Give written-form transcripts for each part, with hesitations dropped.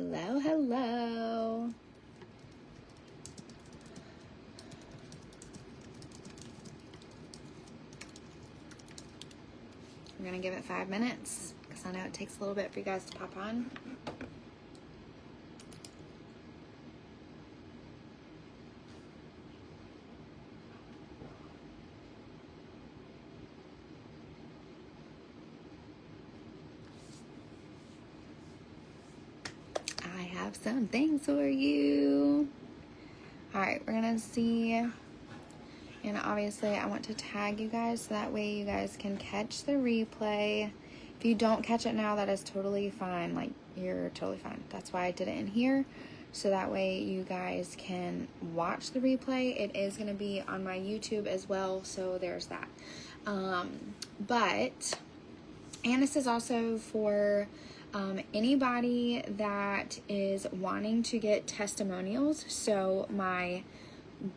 Hello, hello. We're gonna give it 5 minutes because I know it takes a little bit for you guys to pop on. I have some things for you. All right, we're gonna see, and obviously I want to tag you guys so that way you guys can catch the replay. If you don't catch it now, that is totally fine. Like, you're totally fine. That's why I did it in here, so that way you guys can watch the replay. It is gonna be on my YouTube as well, so there's that. And this is also for anybody that is wanting to get testimonials. So my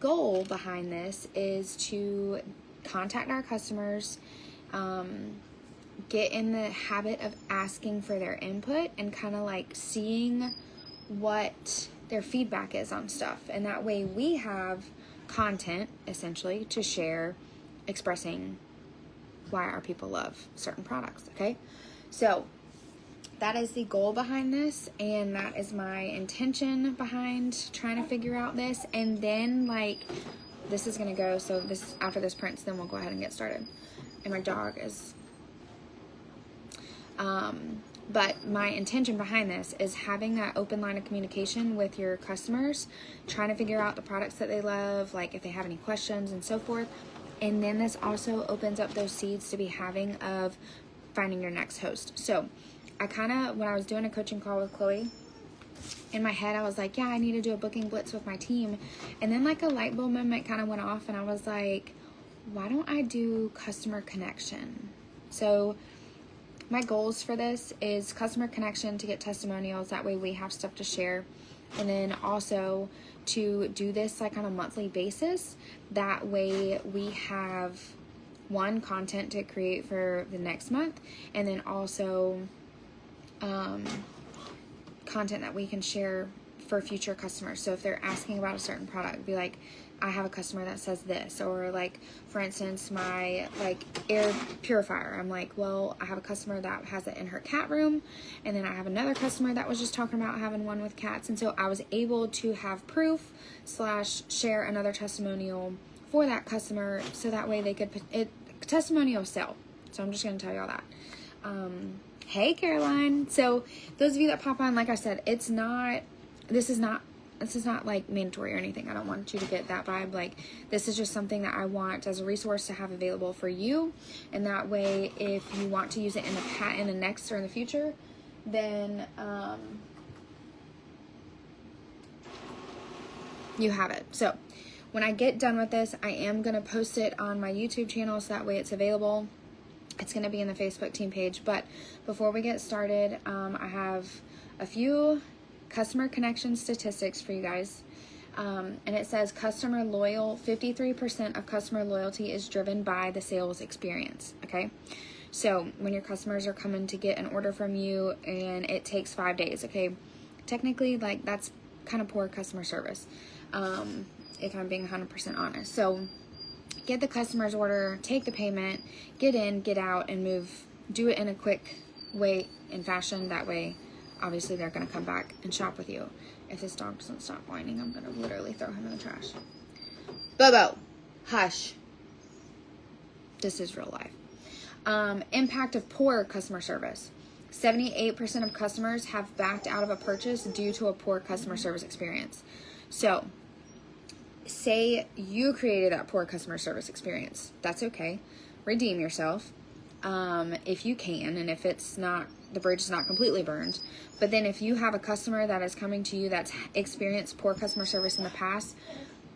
goal behind this is to contact our customers, get in the habit of asking for their input and kind of like seeing what their feedback is on stuff. And that way we have content essentially to share, expressing why our people love certain products. Okay, so that is the goal behind this, and that is my intention behind trying to figure out this. And then, like, this is gonna go, so this, after this prints, then we'll go ahead and get started. And my dog is but my intention behind this is having that open line of communication with your customers, trying to figure out the products that they love, like if they have any questions and so forth. And then this also opens up those seeds to be having of finding your next host. So I kind of, when I was doing a coaching call with Chloe, in my head I was like, yeah, I need to do a booking blitz with my team. And then like a light bulb moment kind of went off, and I was like, why don't I do customer connection? So my goals for this is customer connection to get testimonials. That way we have stuff to share. And then also to do this like on a monthly basis. That way we have one, content to create for the next month, and then also content that we can share for future customers. So if they're asking about a certain product, be like, I have a customer that says this, or like, for instance, my like air purifier. I'm like, well, I have a customer that has it in her cat room, and then I have another customer that was just talking about having one with cats. And so I was able to have proof / share another testimonial for that customer, so that way they could, testimonial sell. So I'm just going to tell you all that. Hey, Caroline. So those of you that pop on, like I said, this is not like mandatory or anything. I don't want you to get that vibe. Like, this is just something that I want as a resource to have available for you. And that way, if you want to use it in the next or in the future, then you have it. So when I get done with this, I am going to post it on my YouTube channel, so that way it's available. It's going to be in the Facebook team page. But before we get started, I have a few customer connection statistics for you guys. And it says 53% of customer loyalty is driven by the sales experience. Okay. So when your customers are coming to get an order from you and it takes 5 days, okay, technically, like, that's kind of poor customer service. If I'm being 100% honest. So get the customer's order, take the payment, get in, get out, and do it in a quick way and fashion. That way, obviously, they're going to come back and shop with you. If this dog doesn't stop whining, I'm going to literally throw him in the trash. Bobo, hush. This is real life. Impact of poor customer service. 78% of customers have backed out of a purchase due to a poor customer service experience. So, say you created that poor customer service experience. That's okay. Redeem yourself if you can, and if it's not, the bridge is not completely burned. But then if you have a customer that is coming to you that's experienced poor customer service in the past,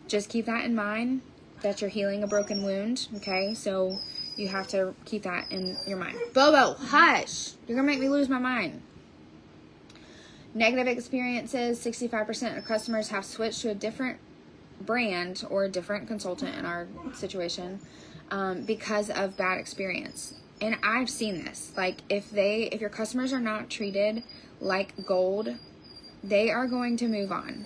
just keep that in mind, that you're healing a broken wound, okay? So you have to keep that in your mind. Bobo, hush! You're gonna make me lose my mind. Negative experiences. 65% of customers have switched to a different brand or a different consultant in our situation because of bad experience. And I've seen this. Like, if your customers are not treated like gold, they are going to move on.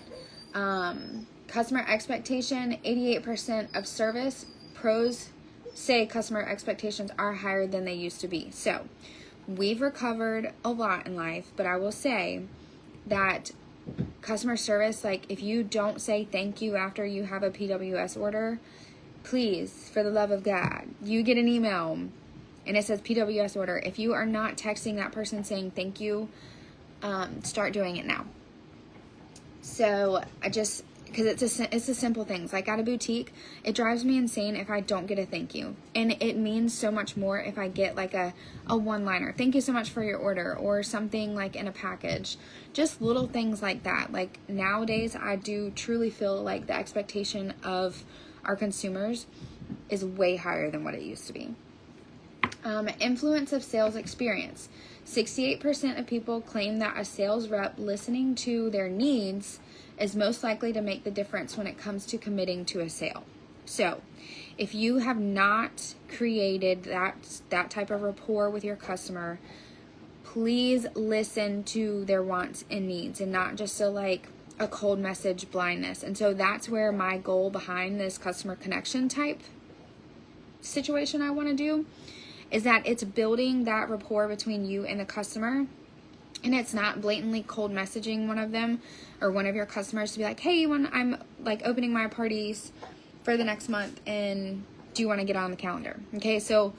Customer expectation, 88% of service pros say customer expectations are higher than they used to be. So we've recovered a lot in life, but I will say that customer service, like if you don't say thank you after you have a PWS order, please, for the love of God, you get an email and it says PWS order. If you are not texting that person saying thank you, start doing it now. So because it's the simple things. Like at a boutique, it drives me insane if I don't get a thank you. And it means so much more if I get like a one-liner. Thank you so much for your order, or something like in a package. Just little things like that. Like nowadays, I do truly feel like the expectation of our consumers is way higher than what it used to be. Influence of sales experience. 68% of people claim that a sales rep listening to their needs is most likely to make the difference when it comes to committing to a sale. So if you have not created that type of rapport with your customer, please listen to their wants and needs, and not just a cold message blindness. And so that's where my goal behind this customer connection type situation I want to do is that it's building that rapport between you and the customer. And it's not blatantly cold messaging one of them or one of your customers to be like, hey, I'm like opening my parties for the next month, and do you want to get on the calendar? Okay, so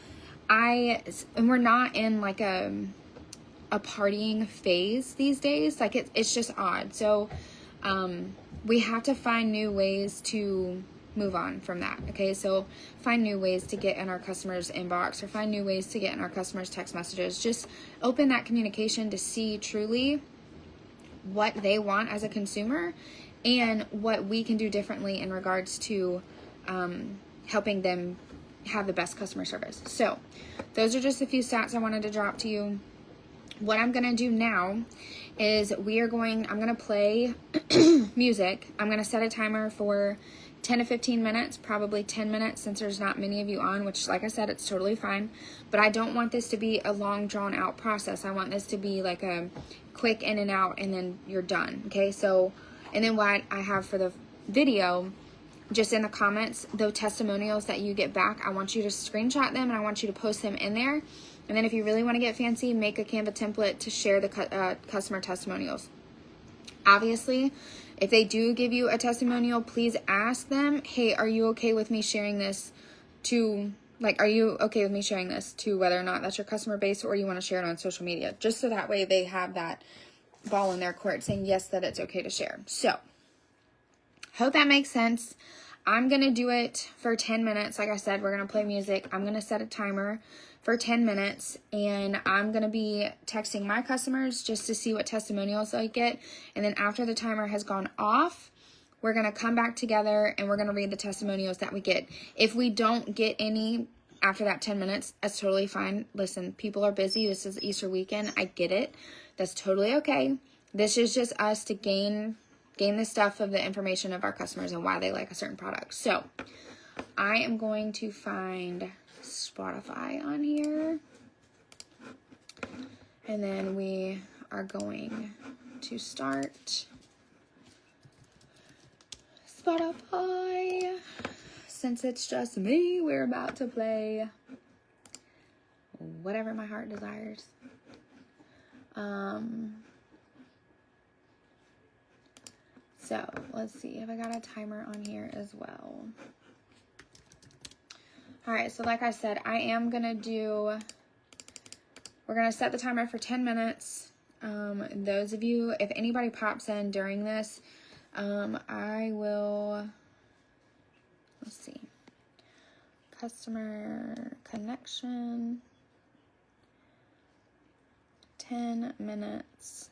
and we're not in like a partying phase these days. Like it's just odd. So we have to find new ways to move on from that. Okay, so find new ways to get in our customers' inbox, or find new ways to get in our customers' text messages. Just open that communication to see truly what they want as a consumer and what we can do differently in regards to helping them have the best customer service. So those are just a few stats I wanted to drop to you. What I'm going to do now is I'm going to play music. I'm going to set a timer for 10 to 15 minutes, probably 10 minutes, since there's not many of you on, which, like I said, it's totally fine. But I don't want this to be a long, drawn-out process. I want this to be like a quick in and out, and then you're done, okay? So, and then what I have for the video, just in the comments, the testimonials that you get back, I want you to screenshot them, and I want you to post them in there. And then if you really want to get fancy, make a Canva template to share the customer testimonials. Obviously, if they do give you a testimonial, please ask them, hey, are you okay with me sharing this to, are you okay with me sharing this to whether or not that's your customer base, or you want to share it on social media, just so that way they have that ball in their court saying yes, that it's okay to share. So, hope that makes sense. I'm going to do it for 10 minutes. Like I said, we're going to play music. I'm going to set a timer for 10 minutes, and I'm going to be texting my customers just to see what testimonials I get. And then after the timer has gone off, we're going to come back together and we're going to read the testimonials that we get. If we don't get any after that 10 minutes, that's totally fine. Listen, people are busy. This is Easter weekend. I get it. That's totally okay. This is just us to gain the stuff of the information of our customers and why they like a certain product. So I am going to find Spotify on here, and then we are going to start Spotify. Since it's just me, we're about to play whatever my heart desires. So let's see if I got a timer on here as well. All right, so like I said, we're going to set the timer for 10 minutes. Those of you, if anybody pops in during this, I will, let's see, customer connection, 10 minutes.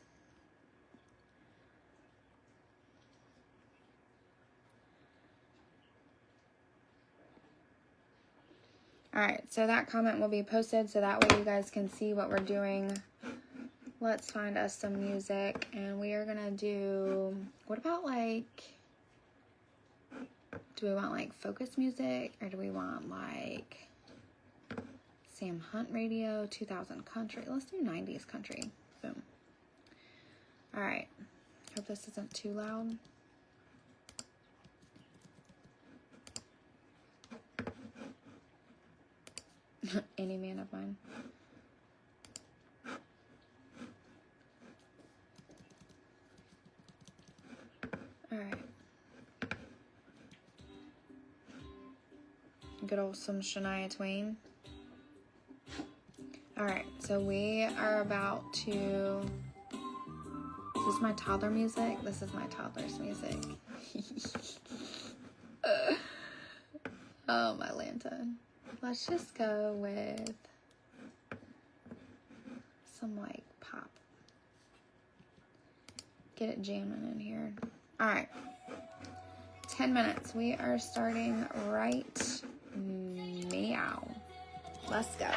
Alright, so that comment will be posted so that way you guys can see what we're doing. Let's find us some music, and we are gonna do, what about do we want focus music, or do we want Sam Hunt radio, 2000 country? Let's do 90s country. Boom. Alright, Hope this isn't too loud. Any man of mine. All right. Good old some Shania Twain. All right, so we are about to. Is this my toddler music? This is my toddler's music. Oh, my lantern. Let's just go with some like pop. Get it jamming in here. All right. 10 minutes. We are starting right meow. Let's go.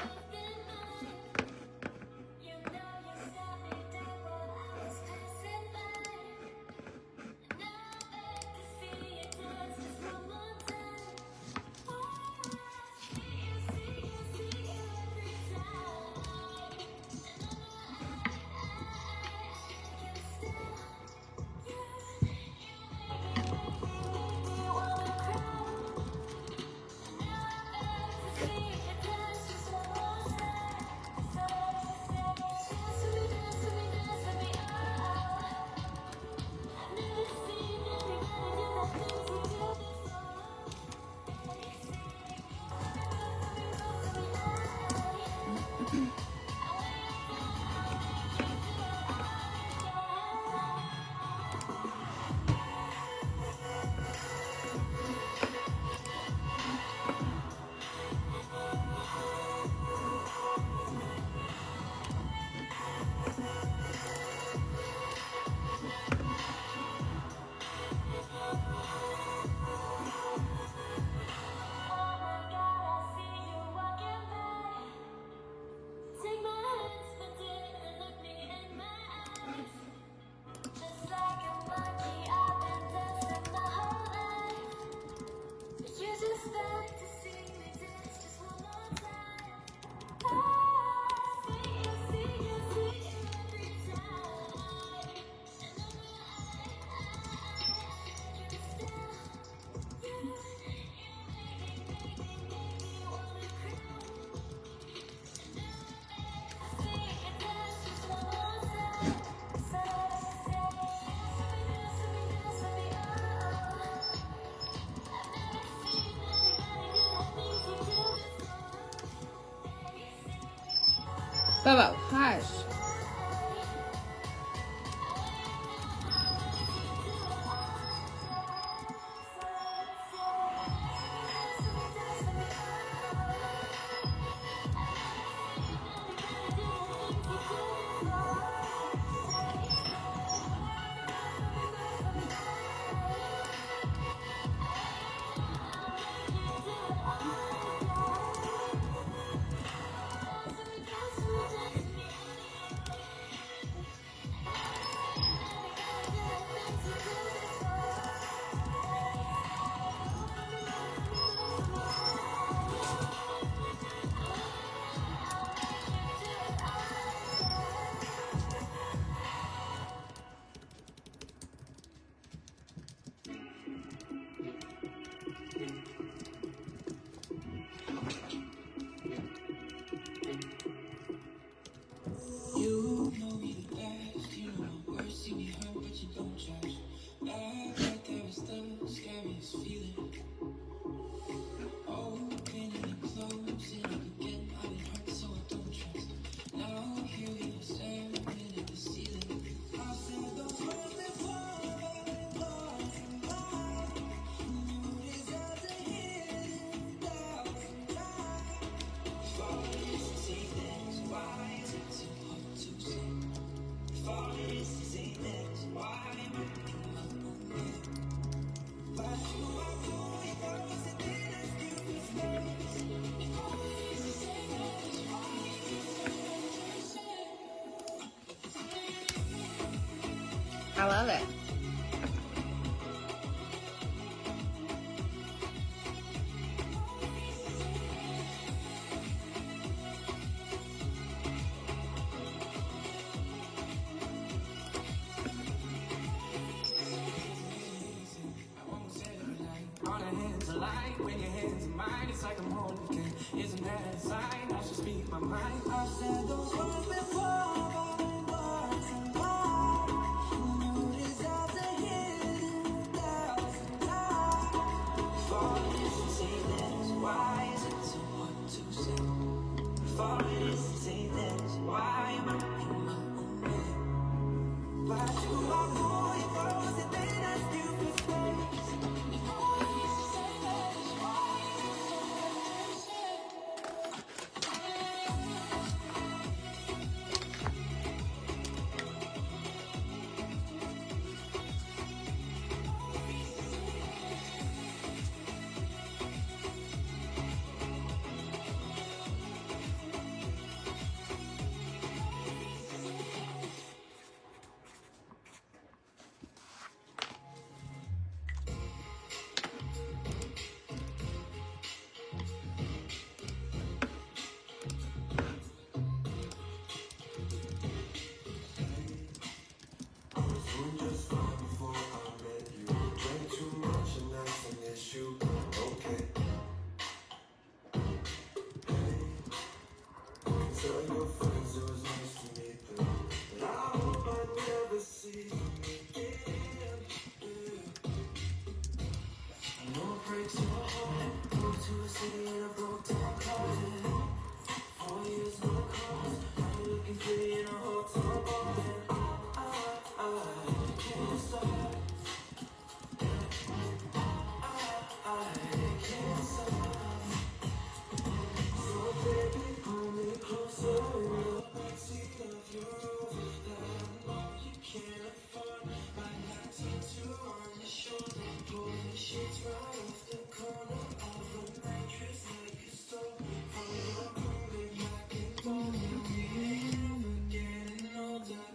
Bobo, hush. I love it. like I'm born again. Isn't that a sign? I should speak my mind. I've said those words before, but it wasn't mine. You deserve to hear it 1,000 times. Fall is to say this, why is it so hard to say? Fall is to say this, why am I in my own way? Why do I pull you close and then ask you for space? Fall is to say this, why is it so hard to say? Doing just fine before I met you. Drank too much and that's an issue. Okay. Hey, can tell your friends it was nice to meet them, but I hope I never see them again. Yeah. I know it breaks your heart. Go to a city in a broke down car. Yeah. 4 years, no calls. Now you're looking pretty in a hotel bar. And I can't stop. I can't stop. So baby, pull me closer in the backseat of your Rover that I know you can't afford. Might not tattoo on your shoulder. Pull the sheets right off the corner of a mattress like you stole from your room. Baby, I can go. We're getting older.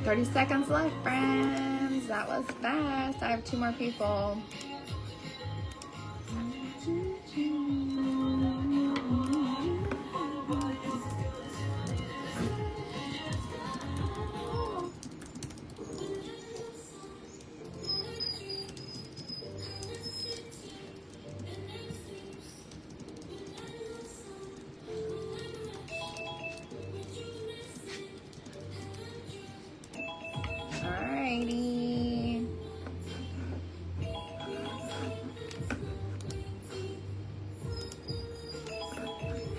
30 seconds left, friends. That was fast. I have 2 more people. Alrighty.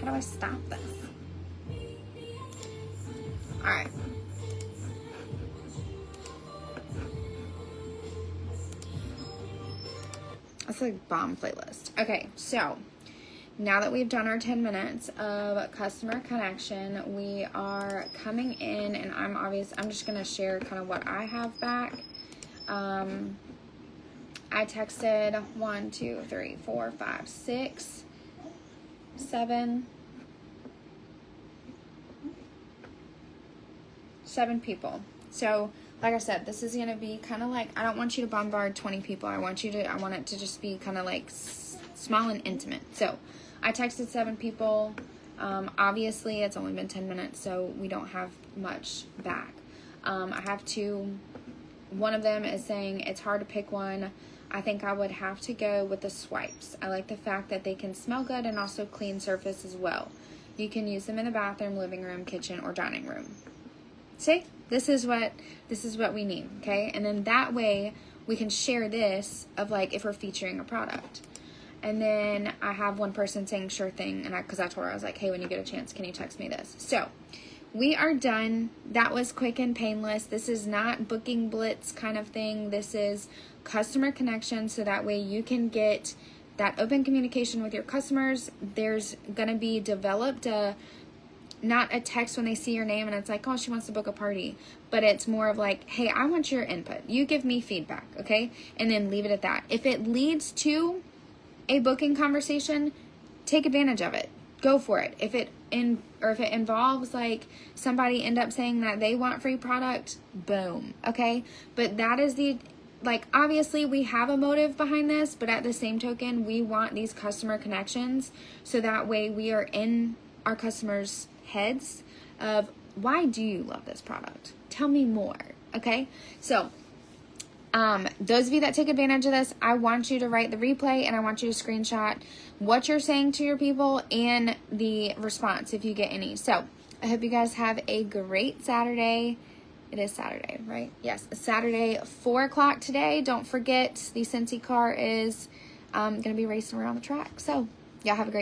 How do I stop this? Alright. That's a bomb playlist. Okay, so now that we've done our 10 minutes of customer connection, we are coming in, and I'm just gonna share kind of what I have back. I texted 1, 2, 3, 4, 5, 6, 7 people. So like I said, this is gonna be kind of like, I don't want you to bombard 20 people. I want it to just be kind of like small and intimate. So I texted 7 people. Obviously it's only been 10 minutes, so we don't have much back. I have 2. One of them is saying it's hard to pick one. I think I would have to go with the swipes. I like the fact that they can smell good and also clean surface as well. You can use them in the bathroom, living room, kitchen, or dining room. See, this is what we need, okay? And then that way we can share this of like if we're featuring a product. And then I have one person saying sure thing, and because I told her, I was like, hey, when you get a chance, can you text me this? So we are done. That was quick and painless. This is not booking blitz kind of thing. This is customer connection, so that way you can get that open communication with your customers. There's gonna be developed not a text when they see your name and it's like, oh, she wants to book a party, but it's more of like, hey, I want your input. You give me feedback, okay? And then leave it at that. If it leads to a booking conversation, take advantage of it. Go for it. If it involves like somebody end up saying that they want free product, boom, okay? But that is obviously we have a motive behind this, but at the same token, we want these customer connections so that way we are in our customers' heads of, why do you love this product? Tell me more, okay? So those of you that take advantage of this, I want you to write the replay and I want you to screenshot what you're saying to your people and the response if you get any. So I hope you guys have a great Saturday. It is Saturday, right? Yes, Saturday, 4 o'clock today. Don't forget, the Cincy car is going to be racing around the track. So y'all have a great